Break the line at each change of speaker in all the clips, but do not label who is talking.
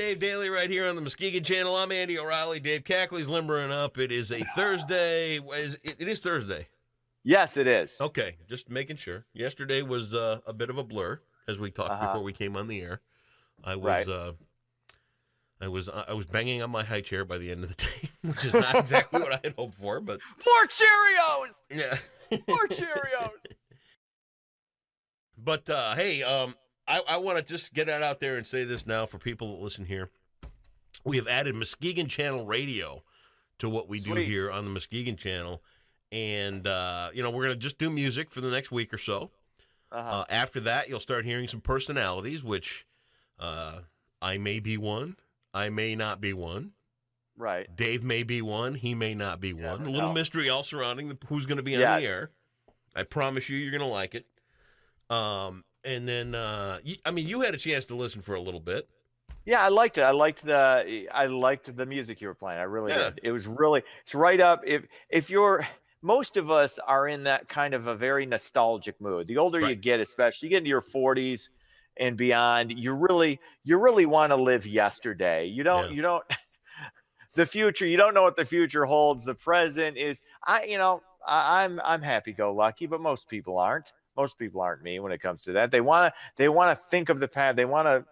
Dave Daly right here on the Muskegon Channel. I'm Andy O'Reilly. Dave Cackley's limbering up. It is a Thursday. It is Thursday.
Yes, it is.
Okay, just making sure. Yesterday was a bit of a blur, as we talked before we came on the air. I was banging on my high chair by the end of the day, which is not exactly what I had hoped for, but
More Cheerios.
yeah.
More Cheerios.
But hey, I want to just get that out there and say this now for people that listen here. We have added Muskegon Channel Radio to what we do here on the Muskegon Channel. And, we're going to just do music for the next week or so. After that, you'll start hearing some personalities, which I may be one. I may not be one.
Right.
Dave may be one. He may not be one. A little mystery all surrounding who's going to be on the air. I promise you, you're going to like it. And then, you had a chance to listen for a little bit.
Yeah, I liked it. I liked the music you were playing. I really did. It's right up. If you're, most of us are in that kind of a very nostalgic mood. The older you get, especially you get into your 40s and beyond, you really want to live yesterday. You don't, the future, you don't know what the future holds. The present is, I'm happy-go-lucky, but most people aren't. Most people aren't me when it comes to that. They want to think of the past. They want to,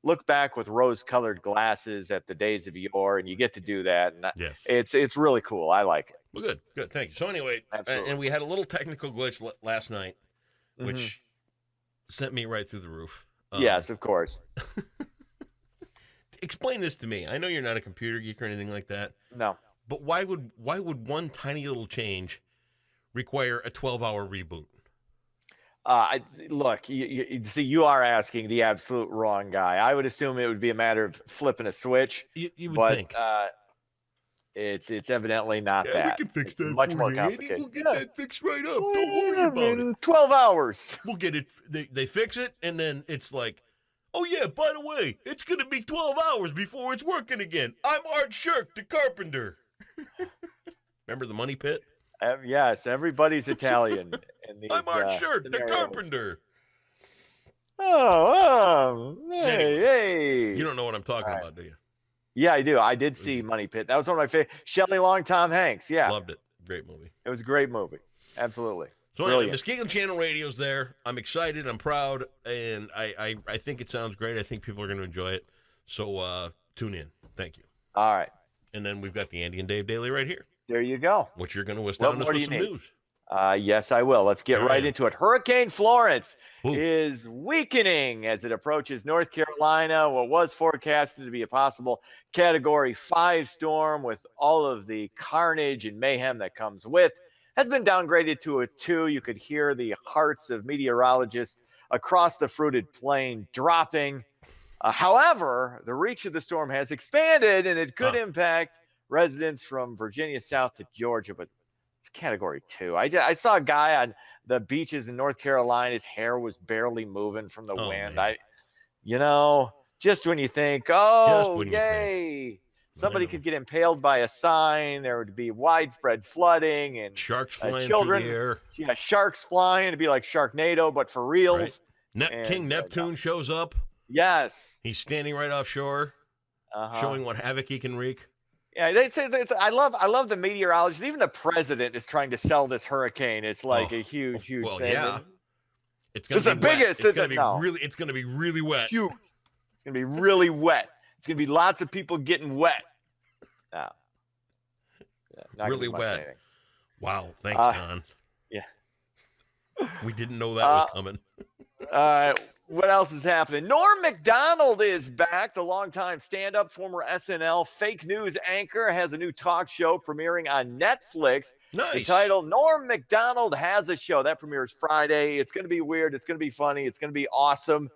look back with rose-colored glasses at the days of yore, and you get to do that. And it's really cool. I like it.
Well, good. Thank you. So anyway, and we had a little technical glitch last night, which sent me right through the roof.
Yes, of course.
Explain this to me. I know you're not a computer geek or anything like that.
No.
But why would one tiny little change require a 12-hour reboot?
Look, you see, you are asking the absolute wrong guy. I would assume it would be a matter of flipping a switch.
You would think.
It's evidently not that.
We can fix that.
Much more complicated.
We'll get that fixed right up. Don't worry about it.
12 hours.
We'll get it. They fix it, and then it's like, oh yeah, by the way, it's going to be 12 hours before it's working again. I'm Art Shirk, the carpenter. Remember the Money Pit?
Yes, everybody's Italian.
I'm Art Shirk, the carpenter.
Hey.
You don't know what I'm talking about, do you?
Yeah, I do. I did see Money Pit. That was one of my favorite. Shelley Long, Tom Hanks. Yeah.
Loved it. Great movie.
It was a great movie. Absolutely.
So anyway, Muskegon Channel Radio's there. I'm excited. I'm proud. And I think it sounds great. I think people are going to enjoy it. So tune in. Thank you.
All right.
And then we've got the Andy and Dave Daily right here.
There you go.
What you're going to astound us with some news.
Yes, I will. Let's get right into it. Hurricane Florence is weakening as it approaches North Carolina. What was forecasted to be a possible Category 5 storm with all of the carnage and mayhem that comes with has been downgraded to a 2. You could hear the hearts of meteorologists across the fruited plain dropping. However, the reach of the storm has expanded, and it could impact residents from Virginia south to Georgia, but it's Category 2. I saw a guy on the beaches in North Carolina. His hair was barely moving from the wind.
Man.
Just when you think, somebody could get impaled by a sign, there would be widespread flooding and
sharks flying through the air.
Yeah, sharks flying. It'd be like Sharknado, but for reals.
Right. King Neptune shows up.
Yes.
He's standing right offshore, showing what havoc he can wreak.
Yeah, I love the meteorologists. Even the president is trying to sell this hurricane. It's like a huge thing.
Yeah.
It's the biggest.
It's going to be really wet.
Huge. It's going to be really wet. It's going to be lots of people getting wet. No. Yeah,
really wet. Anything. Wow. Thanks, Don.
Yeah.
We didn't know that was coming.
What else is happening? Norm McDonald is back. The longtime stand-up, former SNL fake news anchor, has a new talk show premiering on Netflix.
Nice.
The title, Norm McDonald Has a Show. That premieres Friday. It's going to be weird. It's going to be funny. It's going to be awesome.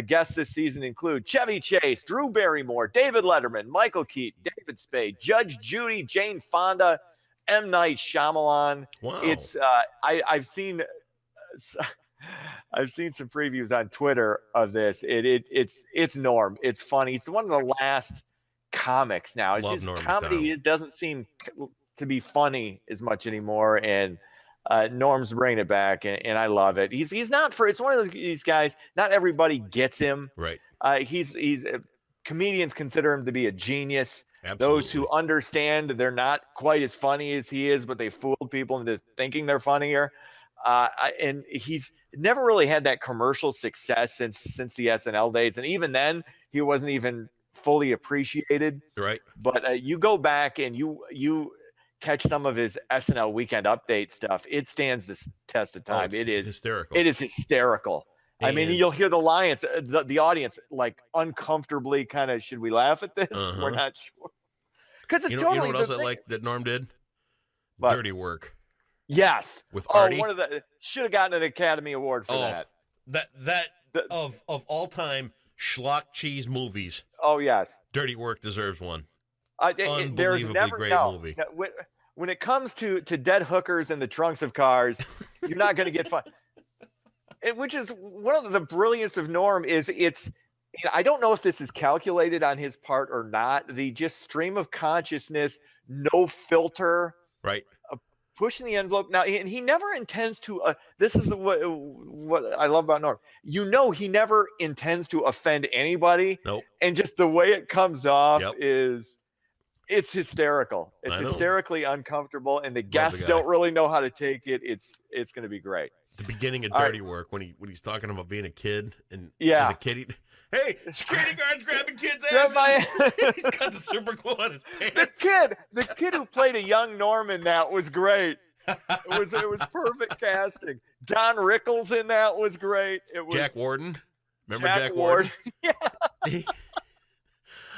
Guests this season include Chevy Chase, Drew Barrymore, David Letterman, Michael Keaton, David Spade, Judge Judy, Jane Fonda, M. Night Shyamalan.
Wow.
It's I've seen some previews on Twitter of this. It's Norm. It's funny. It's one of the last comics now. It's just comedy. It doesn't seem to be funny as much anymore. And Norm's bringing it back, and I love it. He's not it's one of these guys. Not everybody gets him.
Right.
He's comedians consider him to be a genius.
Absolutely.
Those who understand they're not quite as funny as he is, but they fooled people into thinking they're funnier. And he's never really had that commercial success since the SNL days. And even then, he wasn't even fully appreciated.
Right.
But you go back and you catch some of his SNL Weekend Update stuff. It stands the test of time. It is
hysterical.
It is hysterical. I mean, you'll hear the the audience like uncomfortably kind of, should we laugh at this? We're not sure. Because it's totally.
You know what else I like that Norm did?
What?
Dirty Work.
Yes.
With Artie.
One of the should have gotten an Academy Award for that.
Of all time schlock cheese movies.
Oh yes.
Dirty Work deserves one.
Unbelievably
great movie.
When it comes to dead hookers in the trunks of cars, you're not going to get fun. Which is one of the brilliance of Norm is I don't know if this is calculated on his part or not. The just stream of consciousness, no filter,
right?
Pushing the envelope. Now, and he never intends to. This is what I love about Norm. He never intends to offend anybody.
Nope. And
just the way it comes off it's hysterical. It's hysterically uncomfortable, and the guests don't really know how to take it. It's going to be great.
The beginning of Dirty Work when he's talking about being a kid and as a kid, hey, security guard's grabbing kids' asses. He's got the super glue on his pants.
The kid who played a young Norm in that was great. It was perfect casting. Don Rickles in that was great. It was
Jack Warden. Remember Jack Warden?
Yeah.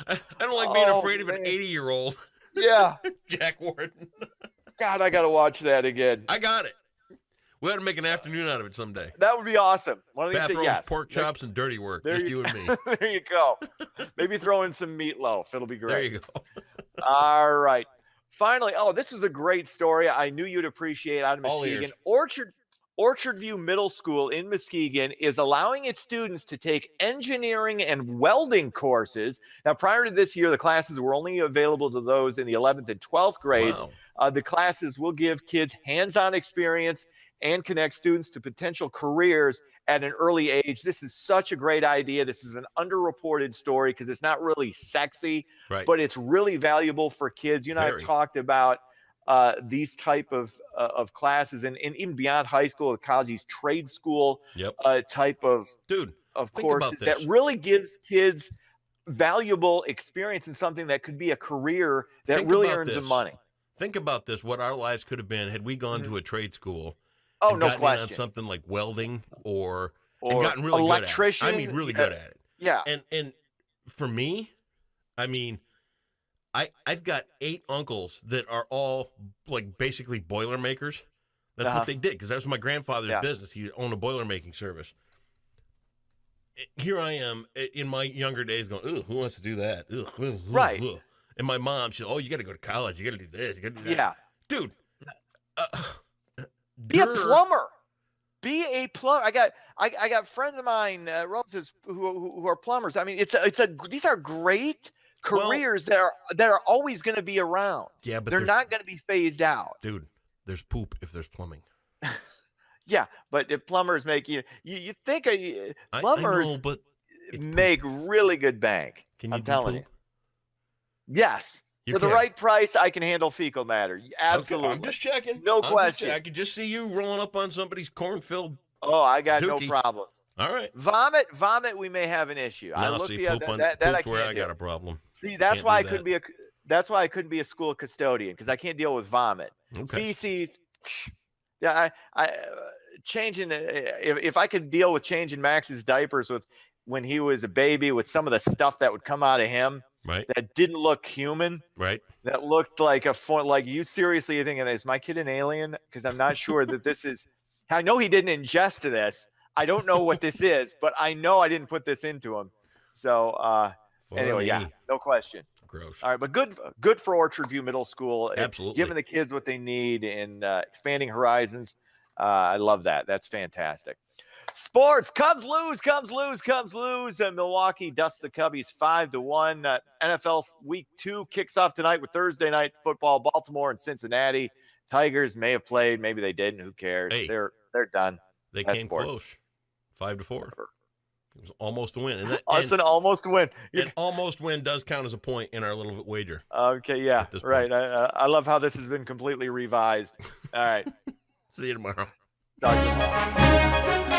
I don't like being afraid of an 80-year-old.
Yeah.
Jack Warden.
God, I got to watch that again.
I got it. We ought to make an afternoon out of it someday.
That would be awesome. One of these
Bathrooms, pork chops, and Dirty Work. Just you and me.
There you go. Maybe throw in some meatloaf. It'll be great.
There you go.
All right. Finally, this is a great story. I knew you'd appreciate out of Muskegon. Orchard View Middle School in Muskegon is allowing its students to take engineering and welding courses. Now, prior to this year, the classes were only available to those in the 11th and 12th grades. Wow. The classes will give kids hands-on experience and connect students to potential careers at an early age. This is such a great idea. This is an underreported story because it's not really sexy, but it's really valuable for kids. And I have talked about these type of classes and even beyond high school, college, trade school type of courses that really gives kids valuable experience in something that could be a career that really earns them money.
Think about this, what our lives could have been had we gone to a trade school
and
gotten
question.
in on something like welding or gotten really
electrician.
good at it. I mean, really good at it.
Yeah.
And for me, I mean, I've got 8 uncles that are all like basically boiler makers. That's what they did because that was my grandfather's business. He owned a boiler making service. Here I am in my younger days going, "Ugh, who wants to do that?" Ugh,
right.
Ugh. And my mom, she's, "Oh, you got to go to college. You got to do this. You got to do that."
Yeah.
Dude.
Be a plumber. Be a plumber. I got friends of mine, relatives who are plumbers. I mean, these are great careers that are always going to be around.
Yeah, but
they're not going to be phased out.
Dude, there's poop if there's plumbing.
Yeah, but if plumbers make you think plumbers make really good bank. I'm telling you. Yes. For the right price, I can handle fecal matter. Absolutely.
Okay, I'm just checking.
No question.
I could just see you rolling up on somebody's cornfield.
Oh, I got no problem.
All right.
Vomit, we may have an issue.
No,
I looked the other that
where I got a problem.
See, that's why I couldn't be a school custodian because I can't deal with vomit.
Okay.
Feces. Yeah, I changing if I could deal with changing Max's diapers when he was a baby with some of the stuff that would come out of him.
Right.
That didn't look human.
Right.
That looked like you seriously thinking, is my kid an alien? Because I'm not sure that this is. I know he didn't ingest this. I don't know what this is, but I know I didn't put this into him. So anyway, no question.
Gross.
All right, but good for Orchard View Middle School.
Absolutely.
Giving the kids what they need and expanding horizons. I love that. That's fantastic. Sports, Cubs lose. Milwaukee dusts the Cubbies 5-1. NFL Week 2 kicks off tonight with Thursday night football. Baltimore and Cincinnati. Tigers may have played, maybe they didn't. Who cares?
Hey,
they're done.
They came close, 5-4. It was almost a win. And
it's an almost win.
An almost win does count as a point in our little wager.
Okay, yeah, right. I love how this has been completely revised. All right.
See you tomorrow.
Talk to you tomorrow.